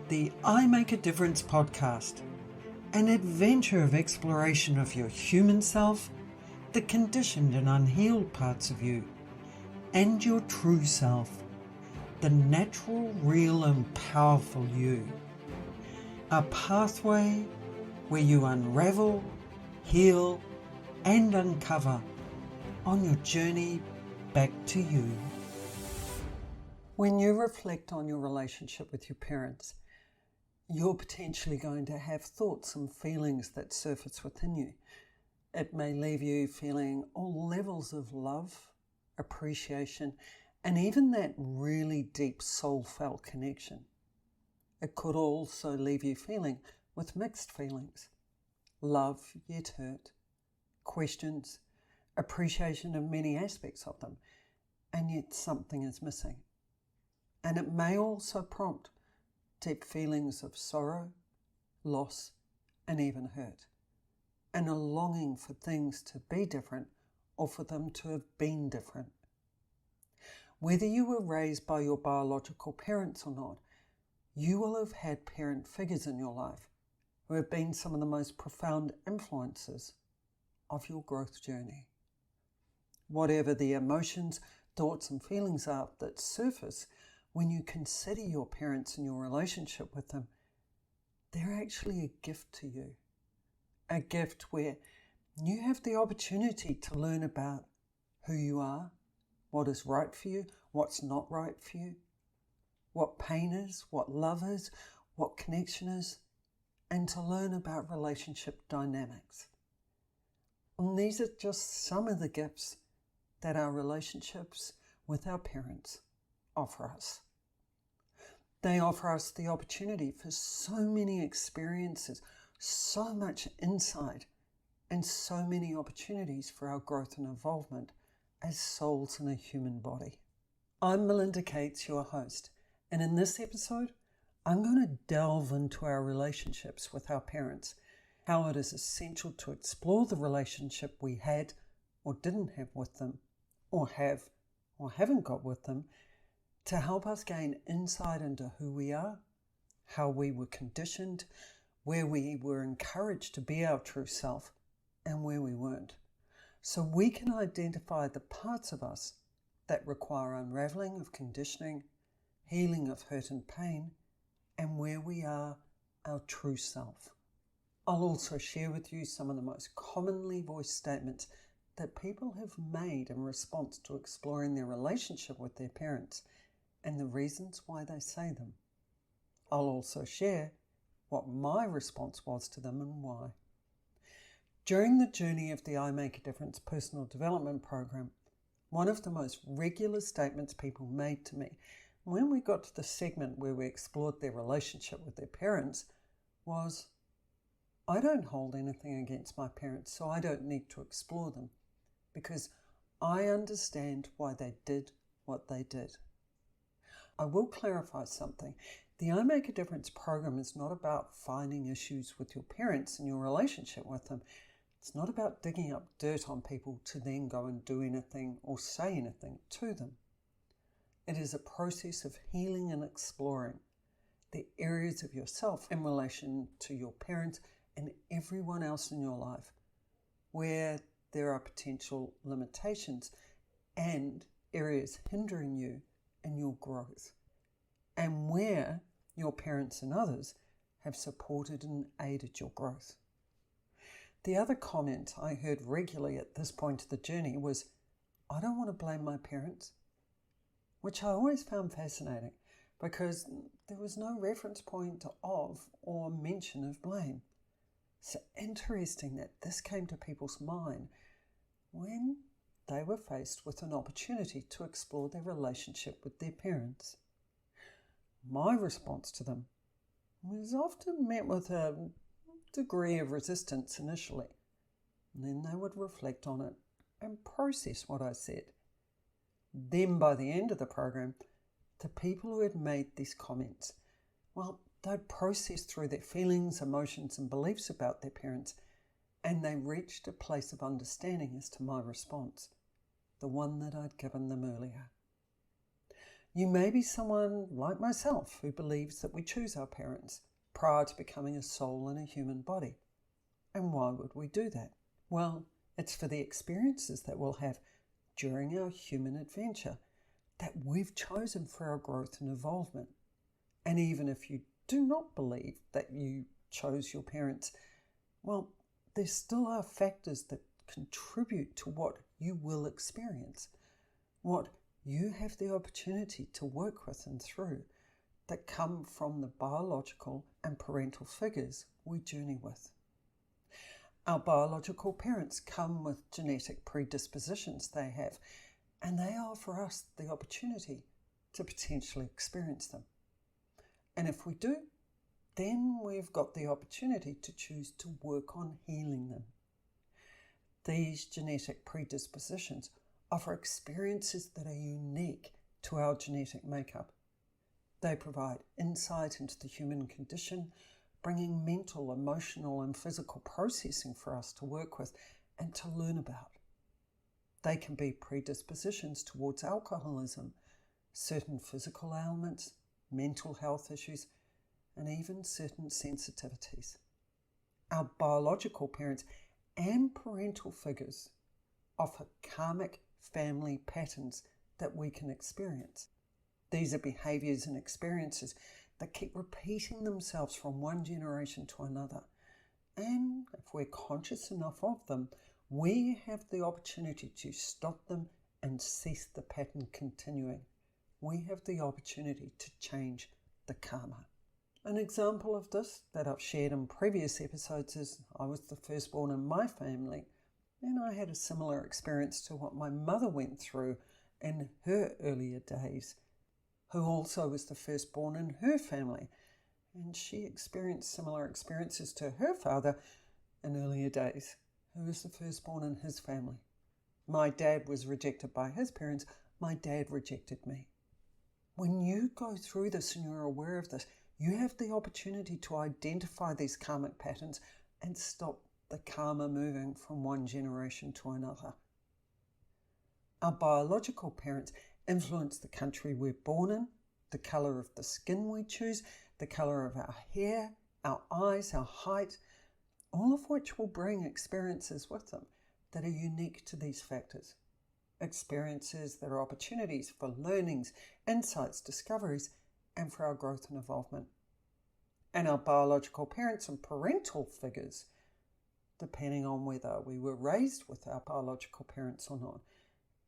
the I Make a Difference podcast, an adventure of exploration of your human self, the conditioned and unhealed parts of you, and your true self, the natural, real and powerful you. A pathway where you unravel, heal and uncover on your journey back to you. When you reflect on your relationship with your parents, you're potentially going to have thoughts and feelings that surface within you. It may leave you feeling all levels of love, appreciation, and even that really deep soul-felt connection. It could also leave you feeling with mixed feelings. Love yet hurt, questions, appreciation of many aspects of them, and yet something is missing. And it may also prompt deep feelings of sorrow, loss, and even hurt, and a longing for things to be different or for them to have been different. Whether you were raised by your biological parents or not, you will have had parent figures in your life who have been some of the most profound influences of your growth journey. Whatever the emotions, thoughts, and feelings are that surface when you consider your parents and your relationship with them, they're actually a gift to you. A gift where you have the opportunity to learn about who you are, what is right for you, what's not right for you, what pain is, what love is, what connection is, and to learn about relationship dynamics. And these are just some of the gifts that our relationships with our parents offer us. They offer us the opportunity for so many experiences, so much insight, and so many opportunities for our growth and involvement as souls in a human body. I'm Melinda Cates, your host, and in this episode, I'm going to delve into our relationships with our parents, how it is essential to explore the relationship we had or didn't have with them, or have or haven't got with them, to help us gain insight into who we are, how we were conditioned, where we were encouraged to be our true self, and where we weren't. So we can identify the parts of us that require unraveling of conditioning, healing of hurt and pain, and where we are our true self. I'll also share with you some of the most commonly voiced statements that people have made in response to exploring their relationship with their parents and the reasons why they say them. I'll also share what my response was to them and why. During the journey of the I Make a Difference personal development program, one of the most regular statements people made to me when we got to the segment where we explored their relationship with their parents was, I don't hold anything against my parents, so I don't need to explore them because I understand why they did what they did. I will clarify something. The I Make a Difference program is not about finding issues with your parents and your relationship with them. It's not about digging up dirt on people to then go and do anything or say anything to them. It is a process of healing and exploring the areas of yourself in relation to your parents and everyone else in your life where there are potential limitations and areas hindering you in your growth, and where your parents and others have supported and aided your growth. The other comment I heard regularly at this point of the journey was, I don't want to blame my parents, which I always found fascinating because there was no reference point of or mention of blame. So interesting that this came to people's mind when they were faced with an opportunity to explore their relationship with their parents. My response to them was often met with a degree of resistance initially, and then they would reflect on it and process what I said. Then by the end of the program, the people who had made these comments, well, they'd processed through their feelings, emotions and beliefs about their parents, and they reached a place of understanding as to my response, the one that I'd given them earlier. You may be someone like myself who believes that we choose our parents prior to becoming a soul in a human body. And why would we do that? Well, it's for the experiences that we'll have during our human adventure that we've chosen for our growth and evolvement. And even if you do not believe that you chose your parents, well, there still are factors that contribute to what you will experience, what you have the opportunity to work with and through, that come from the biological and parental figures we journey with. Our biological parents come with genetic predispositions they have, and they offer us the opportunity to potentially experience them. And if we do, then we've got the opportunity to choose to work on healing them. These genetic predispositions offer experiences that are unique to our genetic makeup. They provide insight into the human condition, bringing mental, emotional, and physical processing for us to work with and to learn about. They can be predispositions towards alcoholism, certain physical ailments, mental health issues, and even certain sensitivities. Our biological parents and parental figures offer karmic family patterns that we can experience. These are behaviours and experiences that keep repeating themselves from one generation to another. And if we're conscious enough of them, we have the opportunity to stop them and cease the pattern continuing. We have the opportunity to change the karma. An example of this that I've shared in previous episodes is I was the firstborn in my family, and I had a similar experience to what my mother went through in her earlier days, who also was the firstborn in her family, and she experienced similar experiences to her father in earlier days, who was the firstborn in his family. My dad was rejected by his parents. My dad rejected me. When you go through this and you're aware of this, you have the opportunity to identify these karmic patterns and stop the karma moving from one generation to another. Our biological parents influence the country we're born in, the colour of the skin we choose, the colour of our hair, our eyes, our height, all of which will bring experiences with them that are unique to these factors. Experiences that are opportunities for learnings, insights, discoveries, and for our growth and evolvement. And our biological parents and parental figures, depending on whether we were raised with our biological parents or not,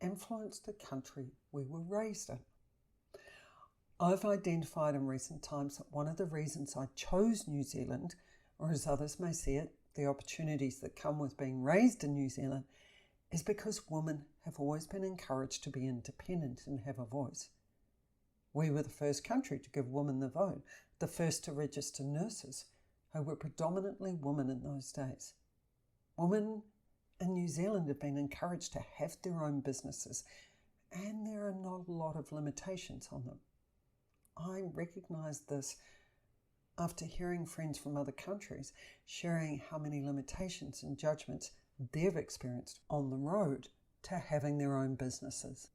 influence the country we were raised in. I've identified in recent times that one of the reasons I chose New Zealand, or as others may see it, the opportunities that come with being raised in New Zealand, is because women have always been encouraged to be independent and have a voice. We were the first country to give women the vote, the first to register nurses, who were predominantly women in those days. Women in New Zealand have been encouraged to have their own businesses, and there are not a lot of limitations on them. I recognise this after hearing friends from other countries sharing how many limitations and judgments they've experienced on the road to having their own businesses.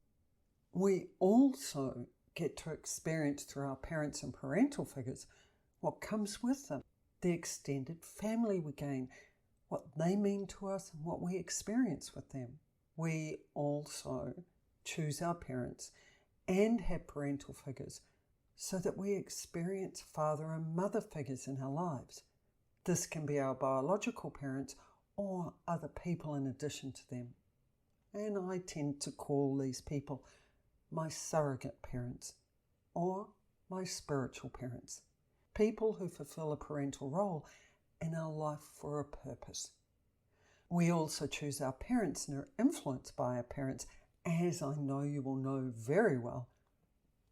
We also get to experience through our parents and parental figures what comes with them, the extended family we gain, what they mean to us and what we experience with them. We also choose our parents and have parental figures so that we experience father and mother figures in our lives. This can be our biological parents or other people in addition to them. And I tend to call these people my surrogate parents or my spiritual parents, people who fulfill a parental role in our life for a purpose. We also choose our parents and are influenced by our parents, as I know you will know very well,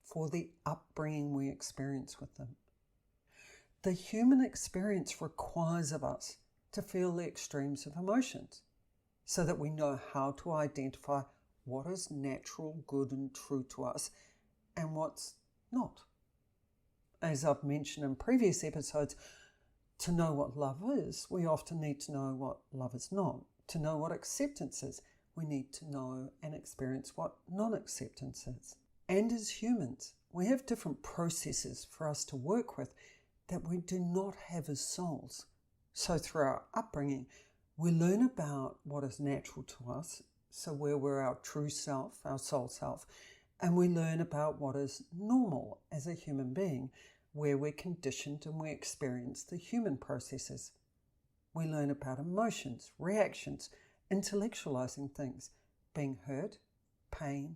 for the upbringing we experience with them. The human experience requires of us to feel the extremes of emotions so that we know how to identify what is natural, good and true to us and what's not. As I've mentioned in previous episodes, to know what love is, we often need to know what love is not. To know what acceptance is, we need to know and experience what non-acceptance is. And as humans, we have different processes for us to work with that we do not have as souls. So through our upbringing, we learn about what is natural to us, so where we're our true self, our soul self, and we learn about what is normal as a human being, where we're conditioned and we experience the human processes. We learn about emotions, reactions, intellectualizing things, being hurt, pain,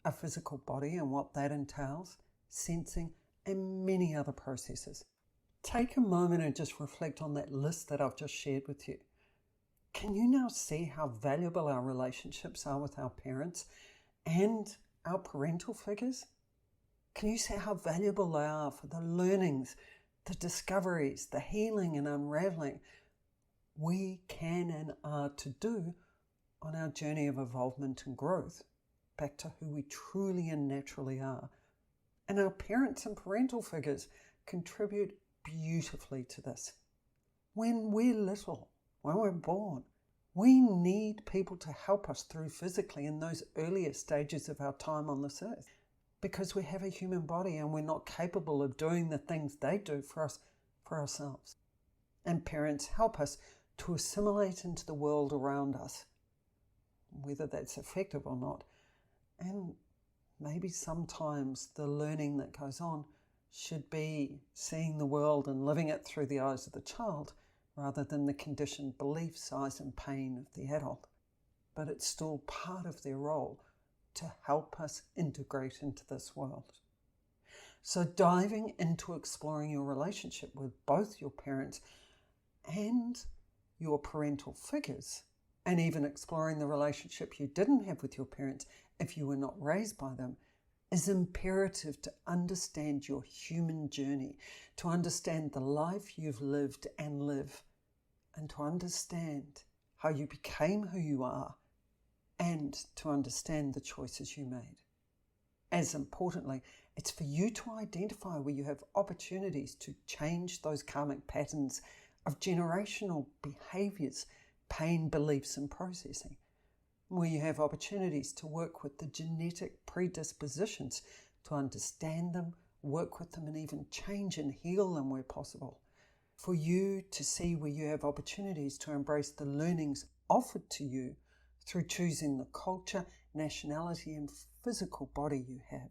a physical body and what that entails, sensing, and many other processes. Take a moment and just reflect on that list that I've just shared with you. Can you now see how valuable our relationships are with our parents and our parental figures? Can you see how valuable they are for the learnings, the discoveries, the healing and unraveling we can and are to do on our journey of evolvement and growth back to who we truly and naturally are? And our parents and parental figures contribute beautifully to this. When we're little, when we're born, we need people to help us through physically in those earlier stages of our time on this earth, because we have a human body and we're not capable of doing the things they do for us, for ourselves. And parents help us to assimilate into the world around us, whether that's effective or not. And maybe sometimes the learning that goes on should be seeing the world and living it through the eyes of the child rather than the conditioned belief, size and pain of the adult. But it's still part of their role to help us integrate into this world. So diving into exploring your relationship with both your parents and your parental figures, and even exploring the relationship you didn't have with your parents if you were not raised by them, is imperative to understand your human journey, to understand the life you've lived and live, and to understand how you became who you are, and to understand the choices you made. As importantly, it's for you to identify where you have opportunities to change those karmic patterns of generational behaviors, pain, beliefs, and processing, where you have opportunities to work with the genetic predispositions, to understand them, work with them, and even change and heal them where possible. For you to see where you have opportunities to embrace the learnings offered to you through choosing the culture, nationality, and physical body you have,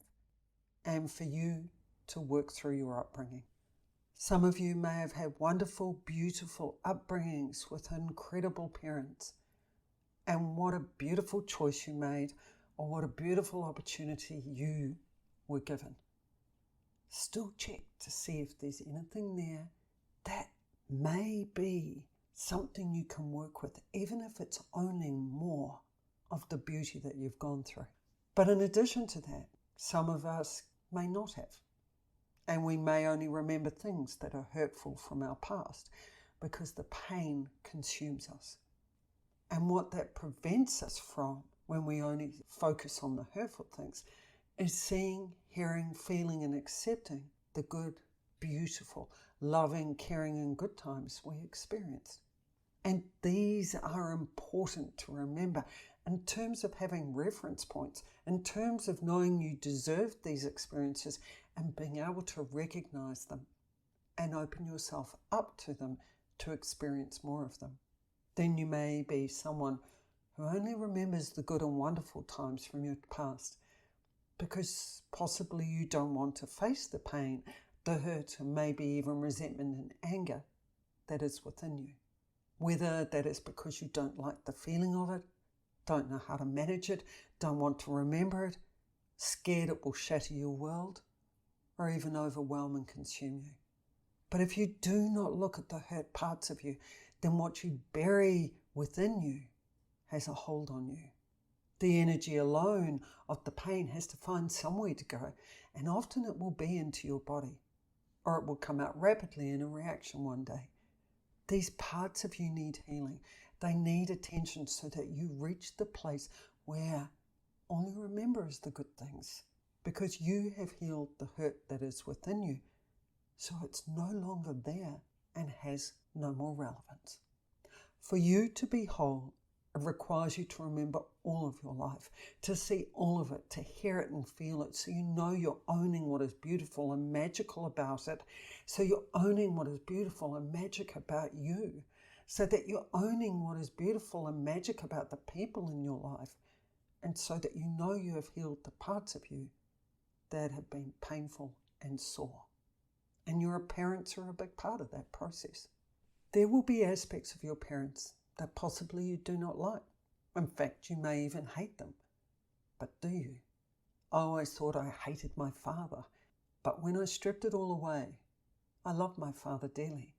and for you to work through your upbringing. Some of you may have had wonderful, beautiful upbringings with incredible parents. And what a beautiful choice you made, or what a beautiful opportunity you were given. Still check to see if there's anything there that may be something you can work with, even if it's only more of the beauty that you've gone through. But in addition to that, some of us may not have. And we may only remember things that are hurtful from our past because the pain consumes us. And what that prevents us from, when we only focus on the hurtful things, is seeing, hearing, feeling, and accepting the good, beautiful, loving, caring, and good times we experience. And these are important to remember in terms of having reference points, in terms of knowing you deserve these experiences and being able to recognize them and open yourself up to them to experience more of them. Then you may be someone who only remembers the good and wonderful times from your past because possibly you don't want to face the pain, the hurt, and maybe even resentment and anger that is within you. Whether that is because you don't like the feeling of it, don't know how to manage it, don't want to remember it, scared it will shatter your world, or even overwhelm and consume you. But if you do not look at the hurt parts of you, then what you bury within you has a hold on you. The energy alone of the pain has to find somewhere to go, and often it will be into your body, or it will come out rapidly in a reaction one day. These parts of you need healing. They need attention so that you reach the place where all you remember is the good things, because you have healed the hurt that is within you. So it's no longer there and has no more relevance. For you to be whole, it requires you to remember all of your life, to see all of it, to hear it and feel it, so you know you're owning what is beautiful and magical about it, so you're owning what is beautiful and magic about you, so that you're owning what is beautiful and magic about the people in your life, and so that you know you have healed the parts of you that have been painful and sore. And your parents are a big part of that process. There will be aspects of your parents that possibly you do not like. In fact, you may even hate them. But do you? I always thought I hated my father. But when I stripped it all away, I loved my father dearly.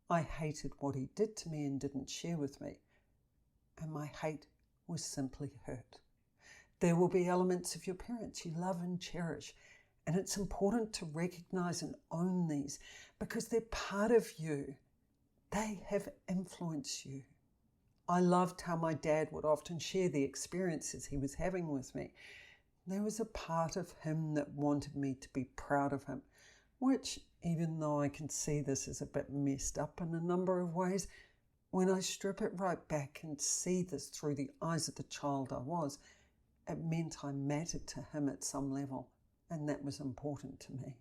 I hated what he did to me and didn't share with me. And my hate was simply hurt. There will be elements of your parents you love and cherish. And it's important to recognize and own these because they're part of you. They have influenced you. I loved how my dad would often share the experiences he was having with me. There was a part of him that wanted me to be proud of him, which, even though I can see this is a bit messed up in a number of ways, when I strip it right back and see this through the eyes of the child I was, it meant I mattered to him at some level, and that was important to me.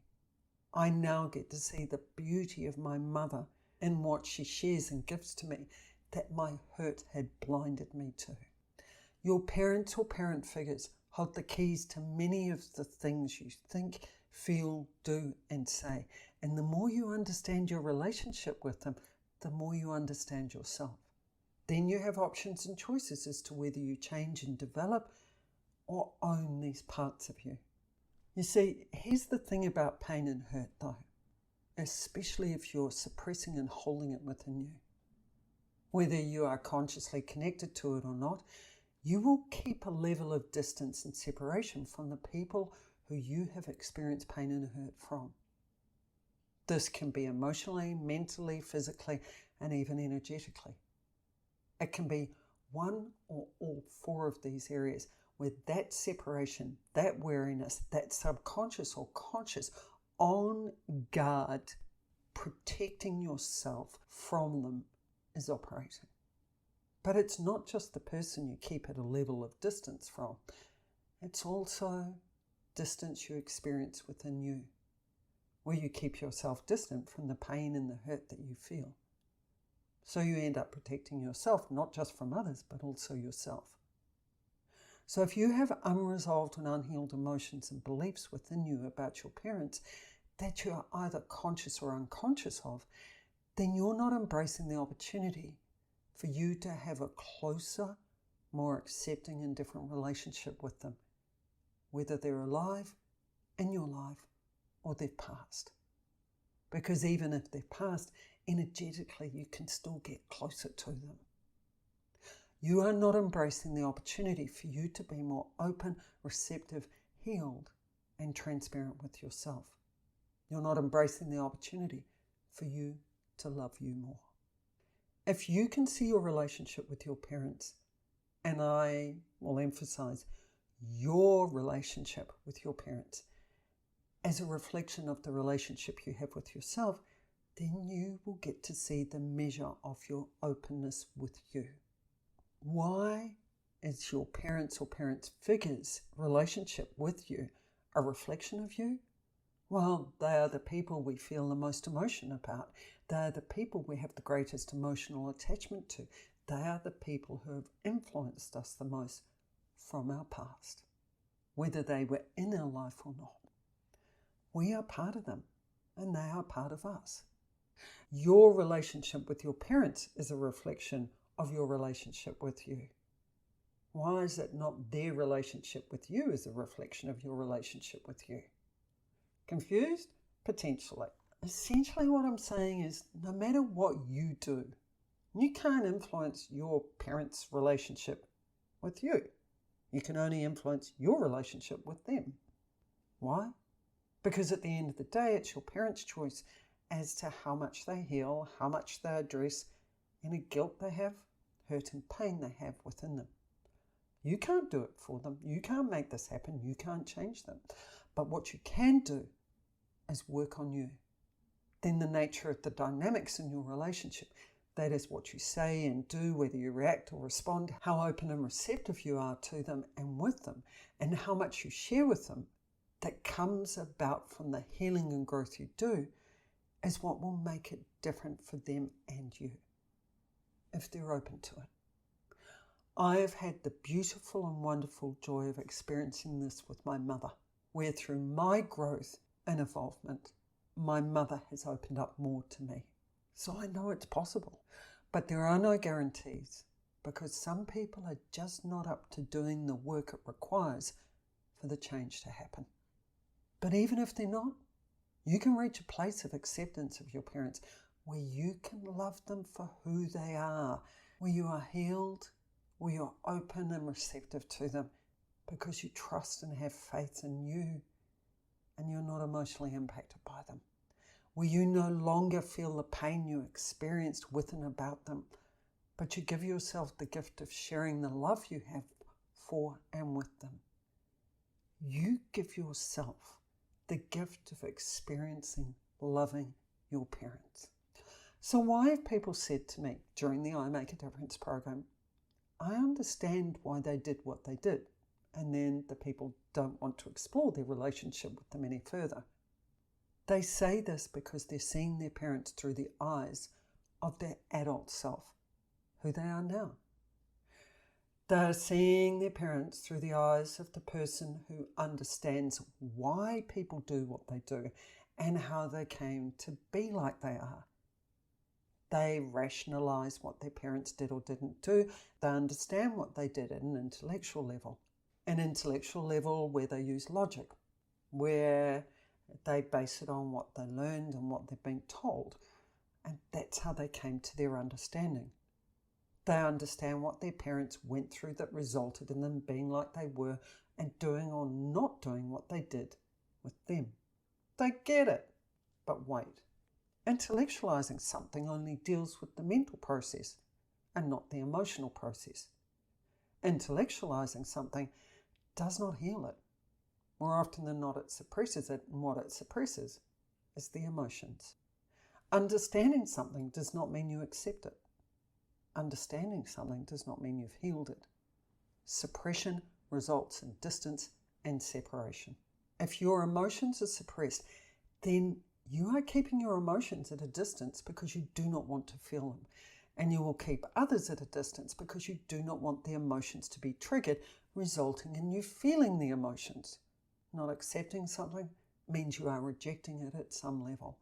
I now get to see the beauty of my mother in what she shares and gives to me that my hurt had blinded me to. Your parents or parent figures hold the keys to many of the things you think, feel, do, and say. And the more you understand your relationship with them, the more you understand yourself. Then you have options and choices as to whether you change and develop or own these parts of you. You see, here's the thing about pain and hurt though, especially if you're suppressing and holding it within you. Whether you are consciously connected to it or not, you will keep a level of distance and separation from the people who you have experienced pain and hurt from. This can be emotionally, mentally, physically, and even energetically. It can be one or all four of these areas where that separation, that wariness, that subconscious or conscious on guard, protecting yourself from them is operating. But it's not just the person you keep at a level of distance from. It's also distance you experience within you, where you keep yourself distant from the pain and the hurt that you feel. So you end up protecting yourself, not just from others, but also yourself. So if you have unresolved and unhealed emotions and beliefs within you about your parents that you are either conscious or unconscious of, then you're not embracing the opportunity for you to have a closer, more accepting and different relationship with them, whether they're alive in your life or they've passed. Because even if they've passed, energetically you can still get closer to them. You are not embracing the opportunity for you to be more open, receptive, healed, and transparent with yourself. You're not embracing the opportunity for you to love you more. If you can see your relationship with your parents, and I will emphasize your relationship with your parents as a reflection of the relationship you have with yourself, then you will get to see the measure of your openness with you. Why is your parents or parents' figures' relationship with you a reflection of you? Well, they are the people we feel the most emotion about. They are the people we have the greatest emotional attachment to. They are the people who have influenced us the most from our past, whether they were in our life or not. We are part of them, and they are part of us. Your relationship with your parents is a reflection of your relationship with you. Why is it not their relationship with you is a reflection of your relationship with you? Confused? Potentially. Essentially what I'm saying is no matter what you do, you can't influence your parents' relationship with you. You can only influence your relationship with them. Why? Because at the end of the day, it's your parents' choice as to how much they heal, how much they address any guilt they have, hurt and pain they have within them. You can't do it for them. You can't make this happen. You can't change them. But what you can do is work on you. Then the nature of the dynamics in your relationship That is what you say and do, whether you react or respond, how open and receptive you are to them and with them, and how much you share with them that comes about from the healing and growth you do is what will make it different for them and you, if they're open to it. I have had the beautiful and wonderful joy of experiencing this with my mother, where through my growth and involvement, my mother has opened up more to me. So I know it's possible, but there are no guarantees because some people are just not up to doing the work it requires for the change to happen. But even if they're not, you can reach a place of acceptance of your parents where you can love them for who they are, where you are healed, where you're open and receptive to them because you trust and have faith in you and you're not emotionally impacted by them. Where you no longer feel the pain you experienced with and about them, but you give yourself the gift of sharing the love you have for and with them. You give yourself the gift of experiencing loving your parents. So why have people said to me during the I Make a Difference program, I understand why they did what they did, and then the people don't want to explore their relationship with them any further. They say this because they're seeing their parents through the eyes of their adult self, who they are now. They're seeing their parents through the eyes of the person who understands why people do what they do and how they came to be like they are. They rationalize what their parents did or didn't do. They understand what they did at an intellectual level where they use logic, where they base it on what they learned and what they've been told. And that's how they came to their understanding. They understand what their parents went through that resulted in them being like they were and doing or not doing what they did with them. They get it. But wait, intellectualizing something only deals with the mental process and not the emotional process. Intellectualizing something does not heal it. More often than not, it suppresses it, and what it suppresses is the emotions. Understanding something does not mean you accept it. Understanding something does not mean you've healed it. Suppression results in distance and separation. If your emotions are suppressed, then you are keeping your emotions at a distance because you do not want to feel them. And you will keep others at a distance because you do not want the emotions to be triggered, resulting in you feeling the emotions. Not accepting something means you are rejecting it at some level,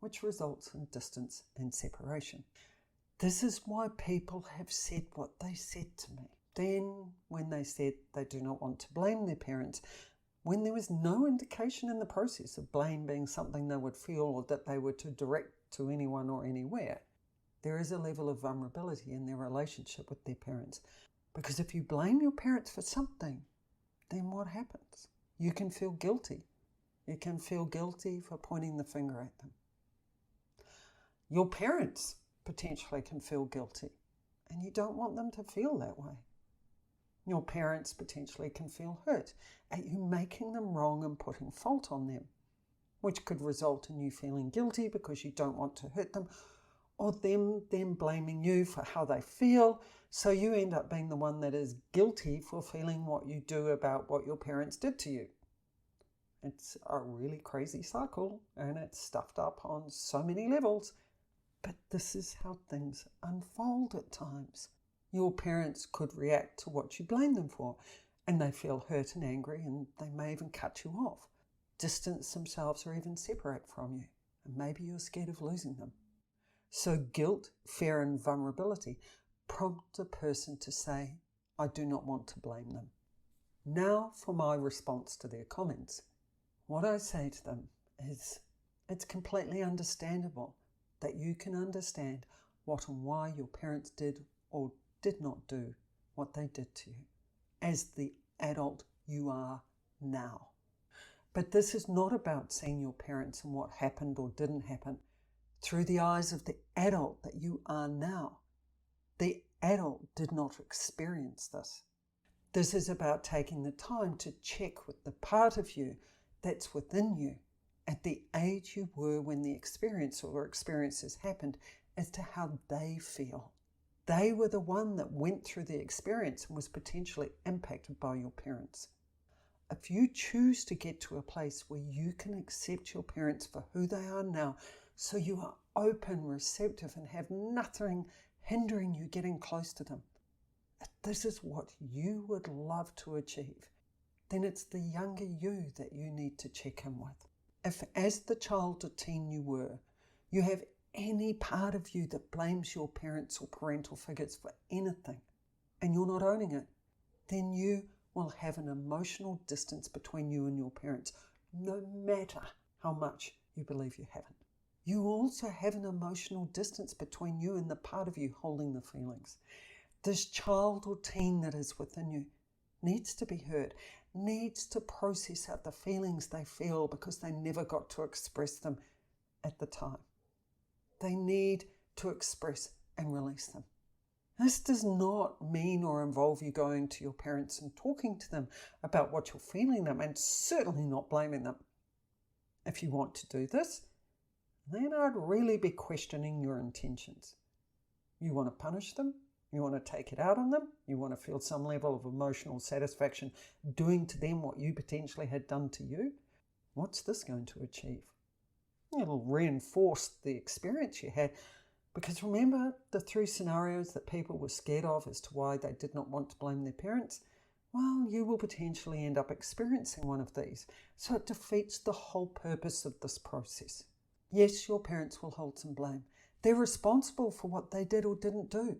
which results in distance and separation. This is why people have said what they said to me. Then, when they said they do not want to blame their parents, when there was no indication in the process of blame being something they would feel or that they were to direct to anyone or anywhere, there is a level of vulnerability in their relationship with their parents. Because if you blame your parents for something, then what happens? You can feel guilty. You can feel guilty for pointing the finger at them. Your parents potentially can feel guilty, and you don't want them to feel that way. Your parents potentially can feel hurt at you making them wrong and putting fault on them, which could result in you feeling guilty because you don't want to hurt them, or them blaming you for how they feel, so you end up being the one that is guilty for feeling what you do about what your parents did to you. It's a really crazy cycle, and it's stuffed up on so many levels, but this is how things unfold at times. Your parents could react to what you blame them for, and they feel hurt and angry, and they may even cut you off, distance themselves, or even separate from you, and maybe you're scared of losing them. So guilt, fear, and vulnerability prompt a person to say, I do not want to blame them. Now for my response to their comments. What I say to them is, it's completely understandable that you can understand what and why your parents did or did not do what they did to you as the adult you are now. But this is not about seeing your parents and what happened or didn't happen through the eyes of the adult that you are now. The adult did not experience this. This is about taking the time to check with the part of you that's within you at the age you were when the experience or experiences happened as to how they feel. They were the one that went through the experience and was potentially impacted by your parents. If you choose to get to a place where you can accept your parents for who they are now, so you are open, receptive, and have nothing hindering you getting close to them, if this is what you would love to achieve, then it's the younger you that you need to check in with. If, as the child or teen you were, you have any part of you that blames your parents or parental figures for anything, and you're not owning it, then you will have an emotional distance between you and your parents, no matter how much you believe you haven't. You also have an emotional distance between you and the part of you holding the feelings. This child or teen that is within you needs to be heard, needs to process out the feelings they feel because they never got to express them at the time. They need to express and release them. This does not mean or involve you going to your parents and talking to them about what you're feeling them, and certainly not blaming them. If you want to do this, then I'd really be questioning your intentions. You want to punish them? You want to take it out on them? You want to feel some level of emotional satisfaction doing to them what you potentially had done to you? What's this going to achieve? It'll reinforce the experience you had. Because remember the 3 scenarios that people were scared of as to why they did not want to blame their parents? Well, you will potentially end up experiencing one of these. So it defeats the whole purpose of this process. Yes, your parents will hold some blame. They're responsible for what they did or didn't do.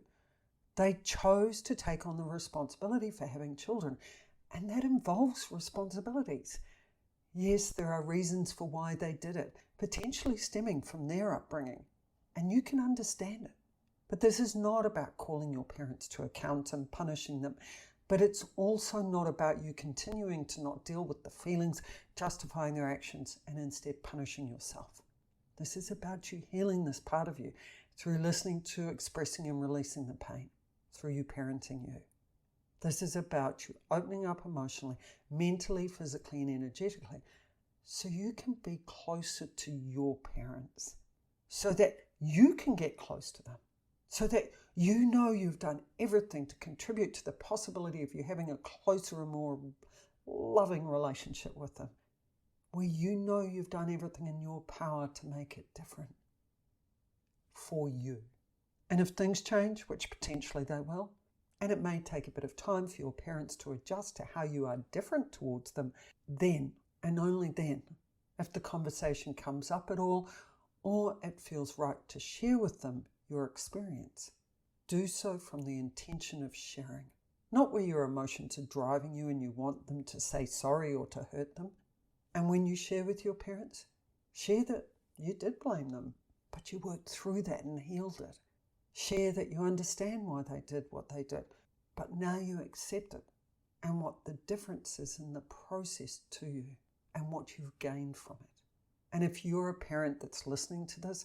They chose to take on the responsibility for having children, and that involves responsibilities. Yes, there are reasons for why they did it, potentially stemming from their upbringing. And you can understand it. But this is not about calling your parents to account and punishing them. But it's also not about you continuing to not deal with the feelings, justifying their actions, and instead punishing yourself. This is about you healing this part of you through listening to, expressing, and releasing the pain, through you parenting you. This is about you opening up emotionally, mentally, physically, and energetically, so you can be closer to your parents, so that you can get close to them, so that you know you've done everything to contribute to the possibility of you having a closer and more loving relationship with them, where you know you've done everything in your power to make it different for you. And if things change, which potentially they will, and it may take a bit of time for your parents to adjust to how you are different towards them, then, and only then, if the conversation comes up at all, or it feels right to share with them your experience, do so from the intention of sharing, not where your emotions are driving you and you want them to say sorry or to hurt them. And when you share with your parents, share that you did blame them, but you worked through that and healed it. Share that you understand why they did what they did, but now you accept it and what the difference is in the process to you and what you've gained from it. And if you're a parent that's listening to this,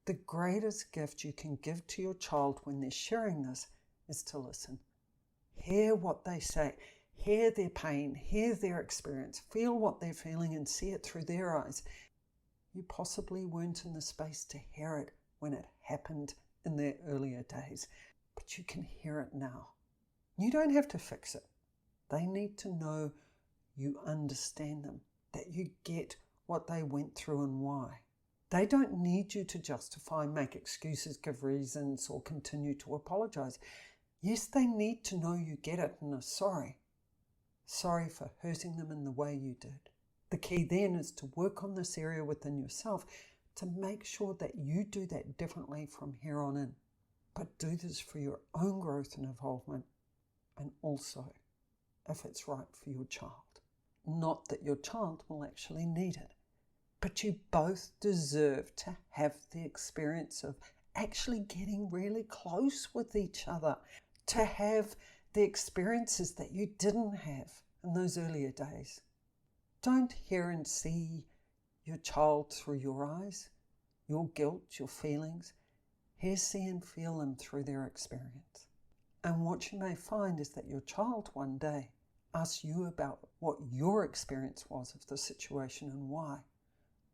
the greatest gift you can give to your child when they're sharing this is to listen. Hear what they say. Hear their pain. Hear their experience. Feel what they're feeling and see it through their eyes. You possibly weren't in the space to hear it when it happened in their earlier days, but you can hear it now. You don't have to fix it. They need to know you understand them, that you get what they went through and why. They don't need you to justify, make excuses, give reasons, or continue to apologize. Yes, they need to know you get it and are sorry. Sorry for hurting them in the way you did. The key then is to work on this area within yourself to make sure that you do that differently from here on in. But do this for your own growth and involvement, and also if it's right for your child. Not that your child will actually need it, but you both deserve to have the experience of actually getting really close with each other, to have the experiences that you didn't have in those earlier days. Don't hear and see your child through your eyes, your guilt, your feelings. Hear, see and feel them through their experience. And what you may find is that your child one day asks you about what your experience was of the situation and why,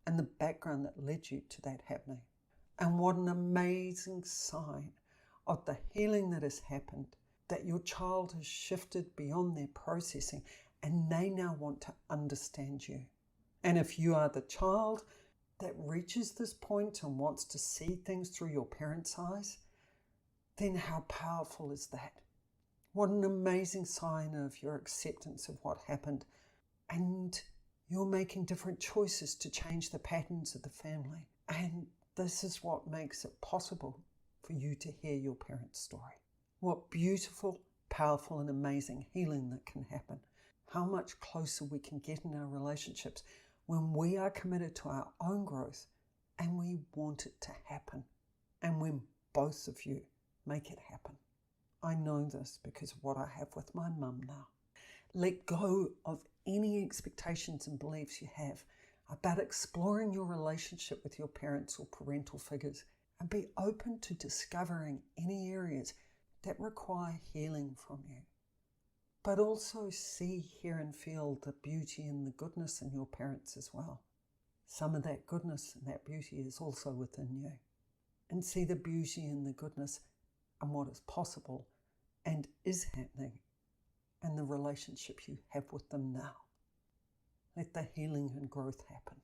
and the background that led you to that happening. And what an amazing sign of the healing that has happened, that your child has shifted beyond their processing and they now want to understand you. And if you are the child that reaches this point and wants to see things through your parents' eyes, then how powerful is that? What an amazing sign of your acceptance of what happened. And you're making different choices to change the patterns of the family. And this is what makes it possible for you to hear your parents' story. What beautiful, powerful, and amazing healing that can happen. How much closer we can get in our relationships when we are committed to our own growth and we want it to happen. And when both of you make it happen. I know this because of what I have with my mum now. Let go of any expectations and beliefs you have about exploring your relationship with your parents or parental figures, and be open to discovering any areas that require healing from you. But also see, hear, and feel the beauty and the goodness in your parents as well. Some of that goodness and that beauty is also within you. And see the beauty and the goodness and what is possible and is happening and the relationship you have with them now. Let the healing and growth happen.